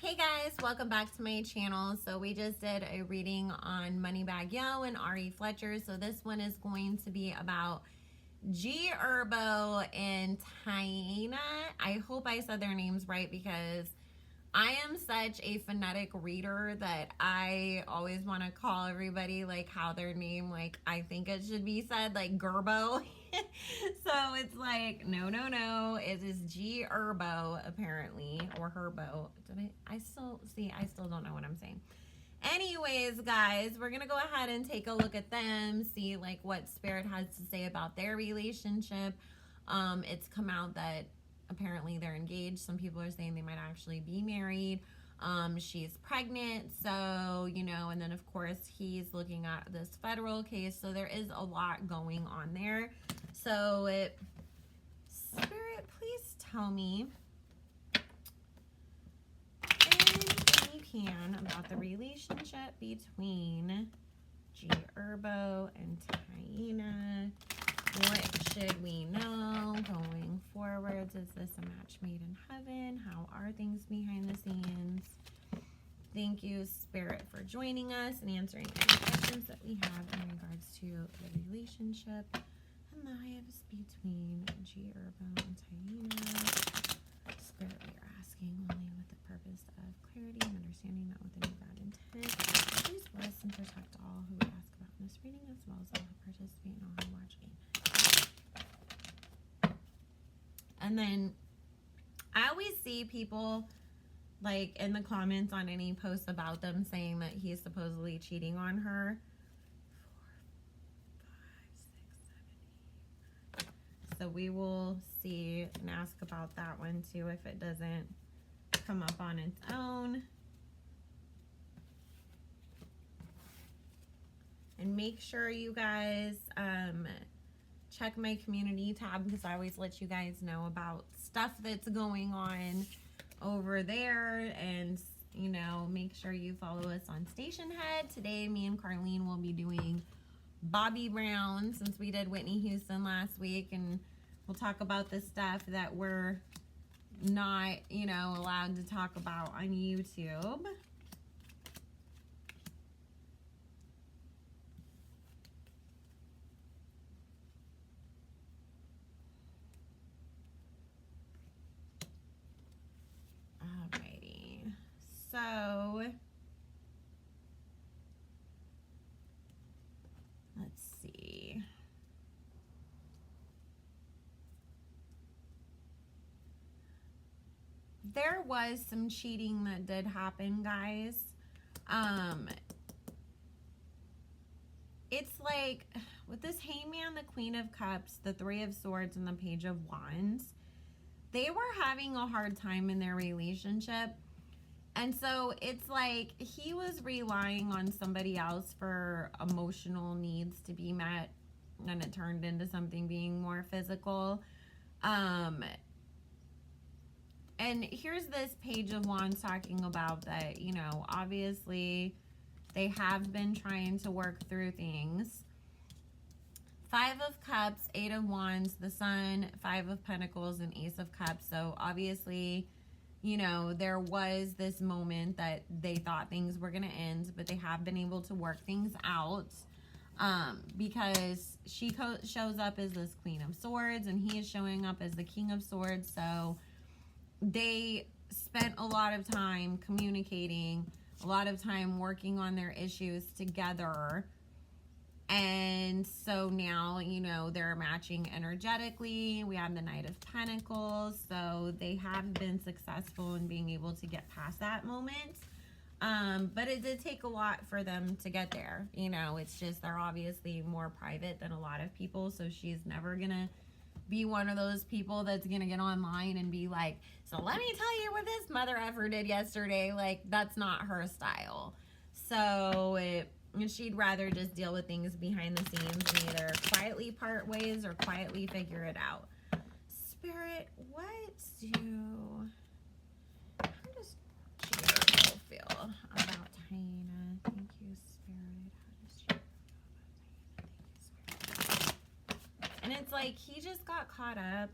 Hey guys, welcome back to my channel. So we just did a reading on Moneybag Yo and Ari Fletcher. So this one is going to be about Gherbo and Taina. I hope I said their names right because I am such a phonetic reader that I always want to call everybody like how their name, like I think it should be said, like Gherbo. So it's like, no, it is Gherbo apparently, or Herbo. I still don't know what I'm saying. Anyways, guys, we're going to go ahead and take a look at them, see like what Spirit has to say about their relationship. It's come out that apparently they're engaged. Some people are saying they might actually be married. She's pregnant, so, you know, and then of course he's looking at this federal case. So there is a lot going on there. So Spirit, please tell me anything you can about the relationship between Gherbo and Taina. What should we know going forwards? Is this a match made in heaven? How are things behind the scenes? Thank you, Spirit, for joining us and answering any questions that we have in regards to the relationship and lives between Gherbo and Taina. Spirit, we are asking only with the purpose of clarity and understanding, not with any bad intent. Please bless and protect all who would ask about this reading, as well as all who participate and all who watch. And then I always see people like in the comments on any post about them saying that he's supposedly cheating on her. 4, 5, 6, 7, 8. So we will see and ask about that one too if it doesn't come up on its own. And make sure you guys check my community tab because I always let you guys know about stuff that's going on over there. And, you know, make sure you follow us on Station Head. Today, me and Carlene will be doing Bobby Brown since we did Whitney Houston last week. And we'll talk about the stuff that we're not, you know, allowed to talk about on YouTube. So, let's see. There was some cheating that did happen, guys. It's like with this Hangman, the Queen of Cups, the Three of Swords, and the Page of Wands, they were having a hard time in their relationship. And so it's like he was relying on somebody else for emotional needs to be met, and it turned into something being more physical. And here's this Page of Wands talking about that, you know, obviously they have been trying to work through things. 5 of Cups, 8 of Wands, the Sun, 5 of Pentacles, and Ace of Cups. So obviously, you know, there was this moment that they thought things were going to end, but they have been able to work things out because she shows up as this Queen of Swords and he is showing up as the King of Swords. So they spent a lot of time communicating, a lot of time working on their issues together. And so now, you know, they're matching energetically. We have the Knight of Pentacles. So they have been successful in being able to get past that moment. But it did take a lot for them to get there. You know, it's just they're obviously more private than a lot of people. So she's never going to be one of those people that's going to get online and be like, so let me tell you what this mother effer did yesterday. Like, that's not her style. So she'd rather just deal with things behind the scenes and either quietly part ways or quietly figure it out. Spirit, how does Gherbo feel about Taina? Thank you, Spirit. How does Gherbo feel about Taina? Thank you, Spirit. And it's like he just got caught up.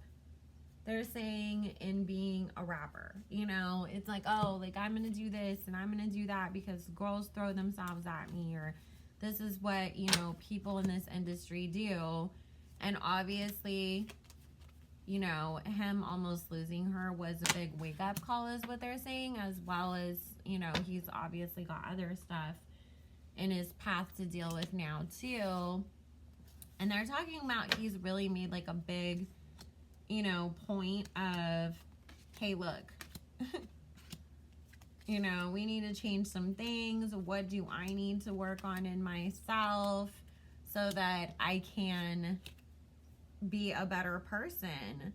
they're saying in being a rapper. You know, it's like, oh, like I'm going to do this and I'm going to do that because girls throw themselves at me, or this is what, you know, people in this industry do. And obviously, you know, him almost losing her was a big wake up call, is what they're saying, as well as, you know, he's obviously got other stuff in his path to deal with now, too. And they're talking about he's really made like a big, you know, point of, hey, look, you know, we need to change some things. What do I need to work on in myself so that I can be a better person?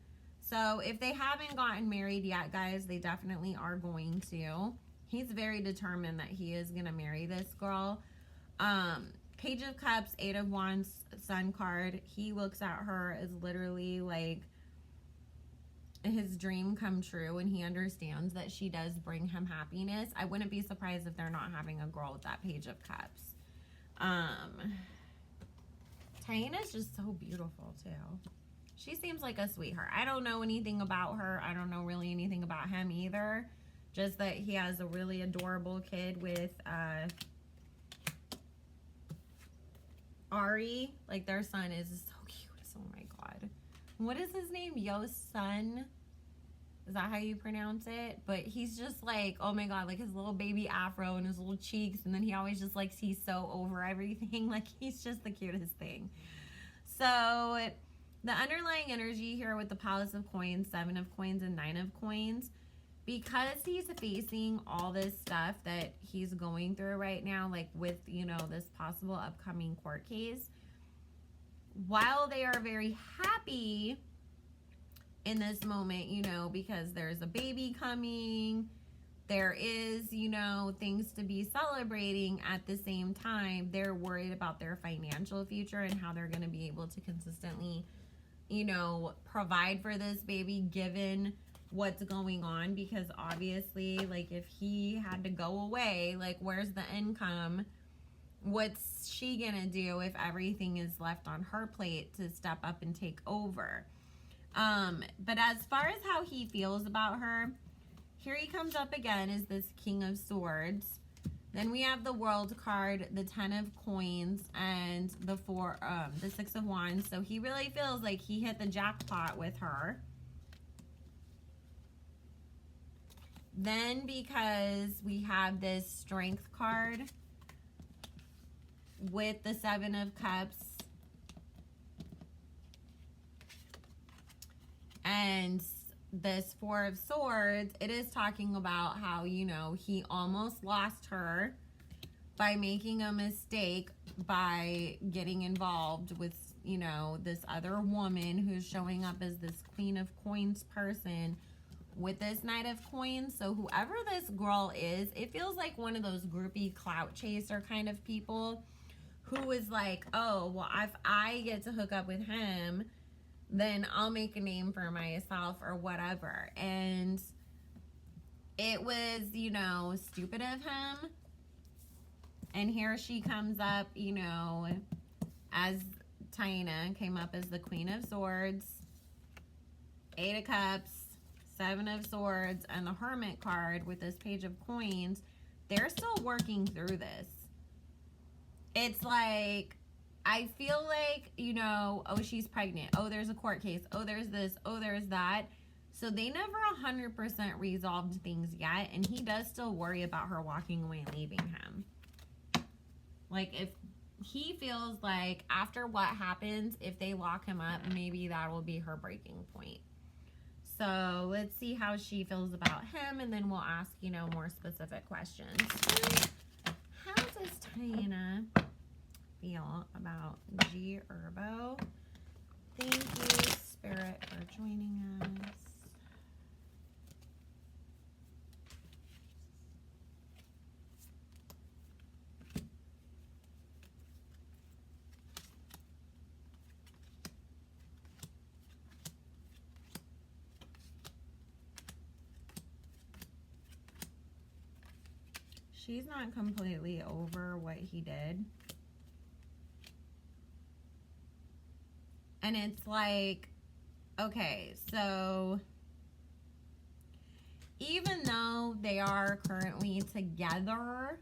So if they haven't gotten married yet, guys, they definitely are going to. He's very determined that he is going to marry this girl. Page of Cups, Eight of Wands, Sun card. He looks at her as literally like his dream come true, and he understands that she does bring him happiness. I wouldn't be surprised if they're not having a girl with that Page of Cups. Taina's just so beautiful too. She seems like a sweetheart. I don't know anything about her. I don't know really anything about him either. Just that he has a really adorable kid with Ari. Like, their son is so cute. Oh my god. What is his name? Yo's son? Is that how you pronounce it? But he's just like, oh my god, like his little baby afro and his little cheeks, and then he always just like, he's so over everything. Like, he's just the cutest thing. So the underlying energy here with the Palace of Coins, Seven of Coins, and Nine of Coins, because he's facing all this stuff that he's going through right now, like with, you know, this possible upcoming court case, while they are very happy in this moment, you know, because there's a baby coming, there is, you know, things to be celebrating, at the same time, they're worried about their financial future and how they're going to be able to consistently, you know, provide for this baby given what's going on. Because obviously, like, if he had to go away, like, where's the income? What's she gonna do if everything is left on her plate to step up and take over? But as far as how he feels about her, here he comes up again is this King of Swords. Then we have the World card, the Ten of Coins, and the Six of Wands. So he really feels like he hit the jackpot with her. Then, because we have this Strength card with the Seven of Cups and this Four of Swords, it is talking about how, you know, he almost lost her by making a mistake by getting involved with, you know, this other woman who's showing up as this Queen of Coins person with this Knight of Coins. So whoever this girl is, it feels like one of those groupie clout chaser kind of people who is like, oh, well, if I get to hook up with him, then I'll make a name for myself or whatever. And it was, you know, stupid of him. And here she comes up, you know, as Taina came up as the Queen of Swords, Eight of Cups, Seven of Swords, and the Hermit card with this Page of Coins. They're still working through this. It's like, I feel like, you know, oh, she's pregnant. Oh, there's a court case. Oh, there's this. Oh, there's that. So they never 100% resolved things yet. And he does still worry about her walking away and leaving him. Like, if he feels like after what happens, if they lock him up, maybe that will be her breaking point. So let's see how she feels about him. And then we'll ask, you know, more specific questions. How does Taina feel about Gherbo? Thank you, Spirit, for joining us. She's not completely over what he did. And it's like, Okay, so even though they are currently together,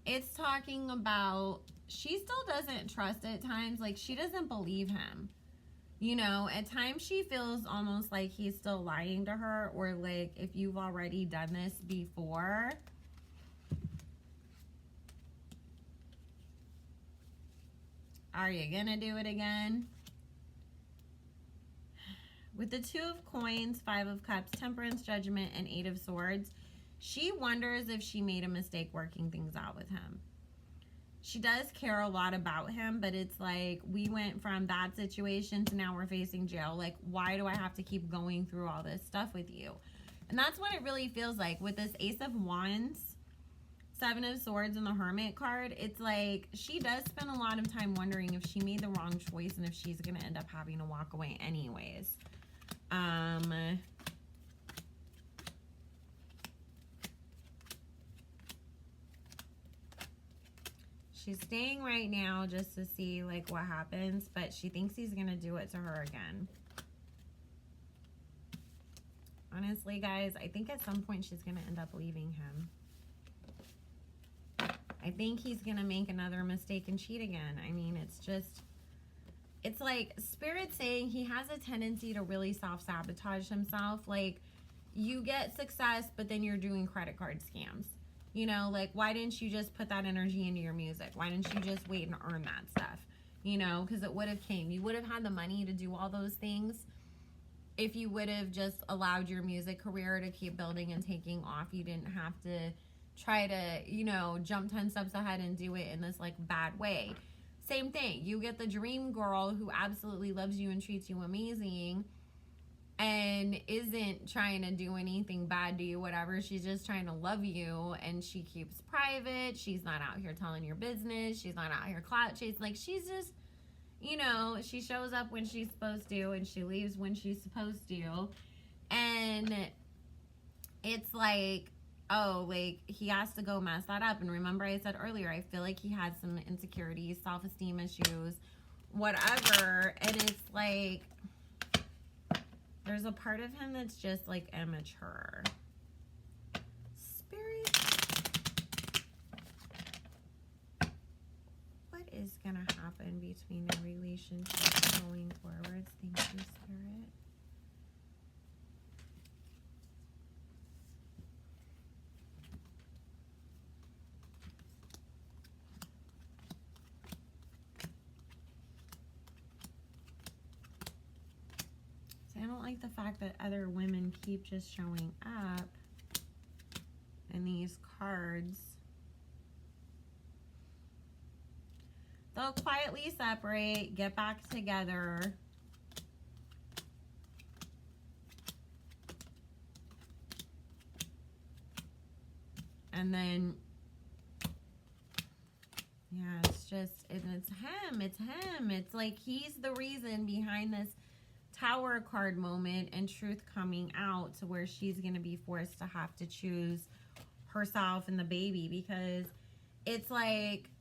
it's talking about she still doesn't trust at times. Like, she doesn't believe him. You know, at times she feels almost like he's still lying to her, or like, if you've already done this before, are you gonna do it again? With the Two of Coins, Five of Cups, Temperance, Judgment, and Eight of Swords, she wonders if she made a mistake working things out with him. She does care a lot about him, but it's like, we went from that situation to now we're facing jail. Like, why do I have to keep going through all this stuff with you? And that's what it really feels like with this Ace of Wands, Seven of Swords, and the Hermit card. It's like she does spend a lot of time wondering if she made the wrong choice and if she's going to end up having to walk away anyways. She's staying right now just to see like what happens, but she thinks he's gonna do it to her again. Honestly, guys, I think at some point she's gonna end up leaving him. I think he's gonna make another mistake and cheat again. I mean, it's like Spirit saying he has a tendency to really self-sabotage himself. Like, you get success, but then you're doing credit card scams. You know, like, why didn't you just put that energy into your music? Why didn't you just wait and earn that stuff? You know, because it would have came. You would have had the money to do all those things if you would have just allowed your music career to keep building and taking off. You didn't have to try to, you know, jump 10 steps ahead and do it in this, like, bad way. Same thing. You get the dream girl who absolutely loves you and treats you amazing and isn't trying to do anything bad to you, whatever. She's just trying to love you, and she keeps private. She's not out here telling your business. She's not out here clout chasing. Like, she's just, you know, she shows up when she's supposed to, and she leaves when she's supposed to. And it's like, oh, like, he has to go mess that up. And remember I said earlier, I feel like he had some insecurities, self-esteem issues, whatever. And it's like, there's a part of him that's just, like, immature. Spirit, what is going to happen between the relationship going forward? Thank you, Spirit. I don't like the fact that other women keep just showing up in these cards. They'll quietly separate, get back together. And then, yeah, it's just, it's him. It's him. It's like he's the reason behind this Tower card moment and truth coming out to where she's going to be forced to have to choose herself and the baby, because it's like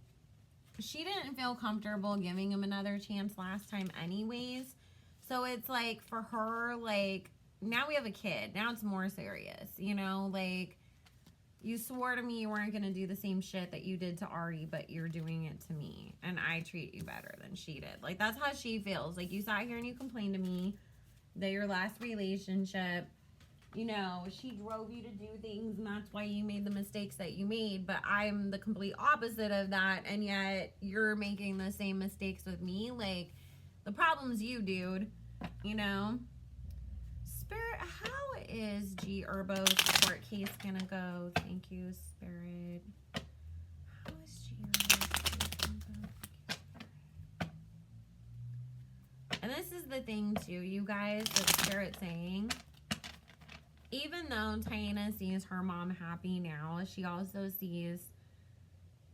she didn't feel comfortable giving him another chance last time anyways. So it's like for her, like, now we have a kid. Now it's more serious, you know, like, you swore to me you weren't going to do the same shit that you did to Ari, but you're doing it to me, and I treat you better than she did. Like, that's how she feels. Like, you sat here and you complained to me that your last relationship, you know, she drove you to do things, and that's why you made the mistakes that you made, but I'm the complete opposite of that, and yet you're making the same mistakes with me. Like, the problem's you, dude, you know? Spirit, how is Gherbo's court case gonna go? Thank you, Spirit. How is Gherbo's case gonna go? And this is the thing, too, you guys, that Spirit's saying. Even though Taina sees her mom happy now, she also sees,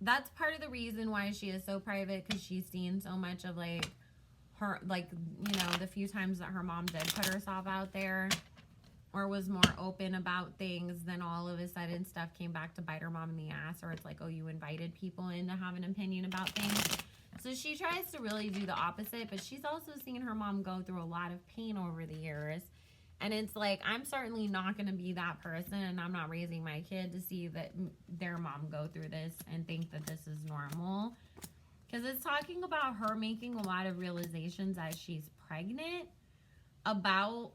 that's part of the reason why she is so private, because she's seen so much of, like, her, like, you know, the few times that her mom did put herself out there or was more open about things, then all of a sudden stuff came back to bite her mom in the ass, or it's like, oh, you invited people in to have an opinion about things. So she tries to really do the opposite, but she's also seen her mom go through a lot of pain over the years. And it's like, I'm certainly not going to be that person, and I'm not raising my kid to see that their mom go through this and think that this is normal. Because it's talking about her making a lot of realizations as she's pregnant about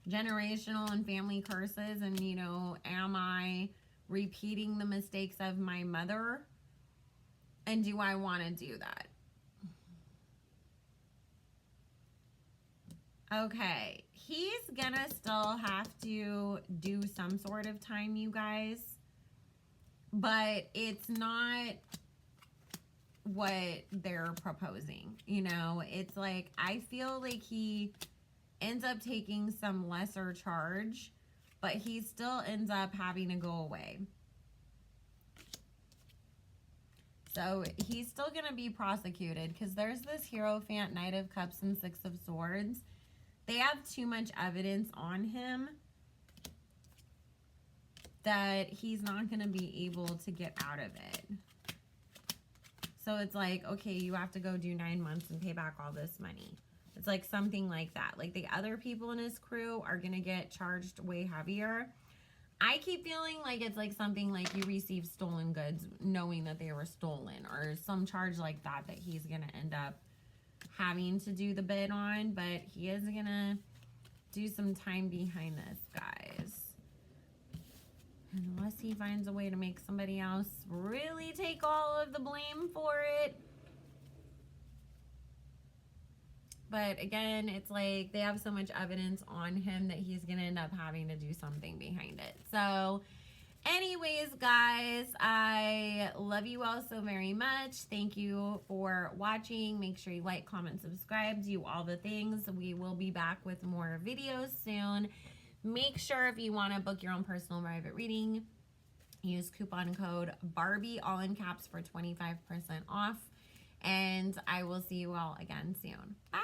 generational and family curses, and, you know, am I repeating the mistakes of my mother? And do I want to do that? Okay, he's gonna still have to do some sort of time, you guys, but it's not what they're proposing. You know, it's like, I feel like he ends up taking some lesser charge, but he still ends up having to go away. So he's still going to be prosecuted because there's this Hierophant, Knight of Cups, and Six of Swords. They have too much evidence on him that he's not going to be able to get out of it. So it's like, okay, you have to go do 9 months and pay back all this money. It's like something like that. Like the other people in his crew are going to get charged way heavier. I keep feeling like it's like something like you received stolen goods knowing that they were stolen, or some charge like that that he's going to end up having to do the bid on. But he is going to do some time behind this, guys. Unless he finds a way to make somebody else really take all of the blame for it. But again, it's like they have so much evidence on him that he's going to end up having to do something behind it. So anyways, guys, I love you all so very much. Thank you for watching. Make sure you like, comment, subscribe, do all the things. We will be back with more videos soon. Make sure if you want to book your own personal private reading, use coupon code Barbie, all in caps, for 25% off. And I will see you all again soon. Bye.